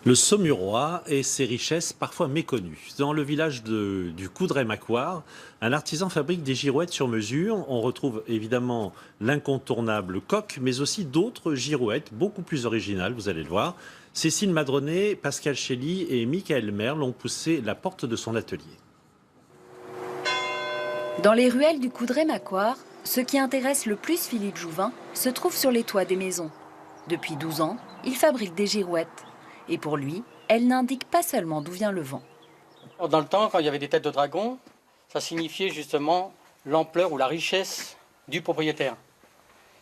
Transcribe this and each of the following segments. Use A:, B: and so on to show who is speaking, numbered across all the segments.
A: Le Saumurois et ses richesses parfois méconnues. Dans le village du Coudray-Macquart, un artisan fabrique des girouettes sur mesure. On retrouve évidemment l'incontournable coq, mais aussi d'autres girouettes beaucoup plus originales, vous allez le voir. Cécile Madronet, Pascal Chély et Michael Merle ont poussé la porte de son atelier.
B: Dans les ruelles du Coudray-Macquart, ce qui intéresse le plus Philippe Jouvin se trouve sur les toits des maisons. Depuis 12 ans, il fabrique des girouettes. Et pour lui, elles n'indiquent pas seulement d'où vient le vent.
C: Dans le temps, quand il y avait des têtes de dragon, ça signifiait justement l'ampleur ou la richesse du propriétaire.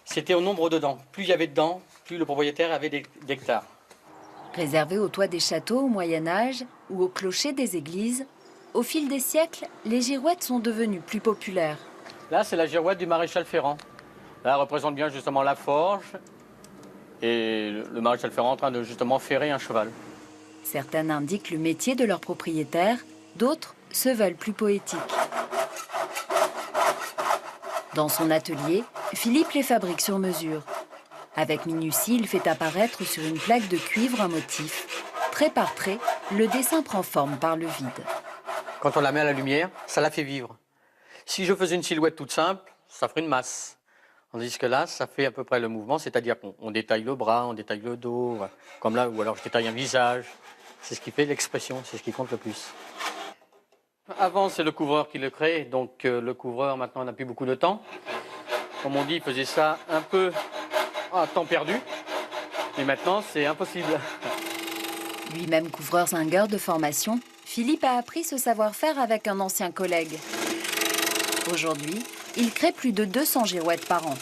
C: C'était au nombre de dents. Plus il y avait de dents, plus le propriétaire avait d'hectares.
B: Réservées au toit des châteaux au Moyen-Âge ou au clocher des églises, au fil des siècles, les girouettes sont devenues plus populaires.
C: Là, c'est la girouette du maréchal Ferrand. Là, elle représente bien justement la forge et le maréchal Ferrand en train de justement ferrer un cheval.
B: Certaines indiquent le métier de leur propriétaire, d'autres se veulent plus poétiques. Dans son atelier, Philippe les fabrique sur mesure. Avec minutie, il fait apparaître sur une plaque de cuivre un motif. Trait par trait, le dessin prend forme par le vide.
C: Quand on la met à la lumière, ça la fait vivre. Si je faisais une silhouette toute simple, ça ferait une masse. Tandis que là, ça fait à peu près le mouvement, c'est-à-dire qu'on détaille le bras, on détaille le dos, comme là, ou alors je détaille un visage. C'est ce qui fait l'expression, c'est ce qui compte le plus. Avant, c'est le couvreur qui le crée, donc le couvreur maintenant n'a plus beaucoup de temps. Comme on dit, il faisait ça un peu à temps perdu, mais maintenant c'est impossible.
B: Lui-même couvreur zingueur de formation, Philippe a appris ce savoir-faire avec un ancien collègue. Aujourd'hui, il crée plus de 200 girouettes par an.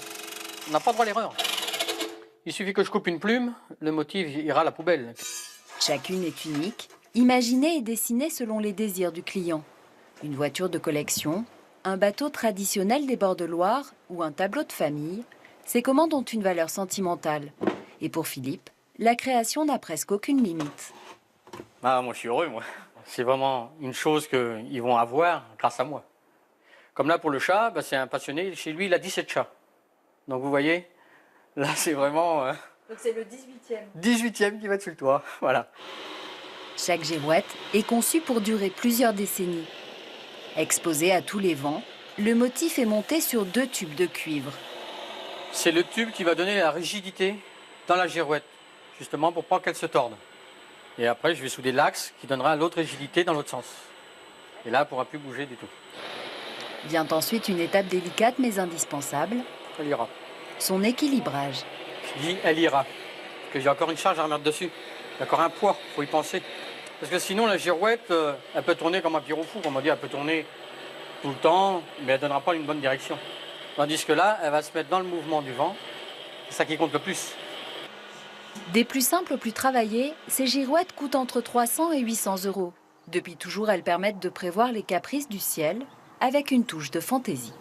C: On n'a pas droit à l'erreur. Il suffit que je coupe une plume, le motif ira à la poubelle.
B: Chacune est unique, imaginée et dessinée selon les désirs du client. Une voiture de collection, un bateau traditionnel des bords de Loire ou un tableau de famille, ces commandes ont une valeur sentimentale. Et pour Philippe, la création n'a presque aucune limite.
C: Ah, moi je suis heureux, moi. C'est vraiment une chose qu'ils vont avoir grâce à moi. Comme là pour le chat, c'est un passionné, chez lui il a 17 chats. Donc vous voyez, là c'est vraiment...
B: Donc c'est le 18e.
C: 18e qui va être sur le toit, voilà.
B: Chaque girouette est conçue pour durer plusieurs décennies. Exposé à tous les vents, le motif est monté sur 2 tubes de cuivre.
C: C'est le tube qui va donner la rigidité dans la girouette, justement pour pas qu'elle se torde. Et après je vais souder l'axe qui donnera l'autre rigidité dans l'autre sens. Et là elle ne pourra plus bouger du tout.
B: Vient ensuite une étape délicate mais indispensable,
C: Elle ira.
B: son équilibrage.
C: Je dis elle ira, parce qu'il y a encore une charge à remettre dessus. Il y a encore un poids, il faut y penser. Parce que sinon la girouette, elle peut tourner comme un pirofou, comme on dit, elle peut tourner tout le temps, mais elle ne donnera pas une bonne direction. Tandis que là, elle va se mettre dans le mouvement du vent, c'est ça qui compte le plus.
B: Des plus simples aux plus travaillées, ces girouettes coûtent entre 300 et 800 euros. Depuis toujours, elles permettent de prévoir les caprices du ciel avec une touche de fantaisie.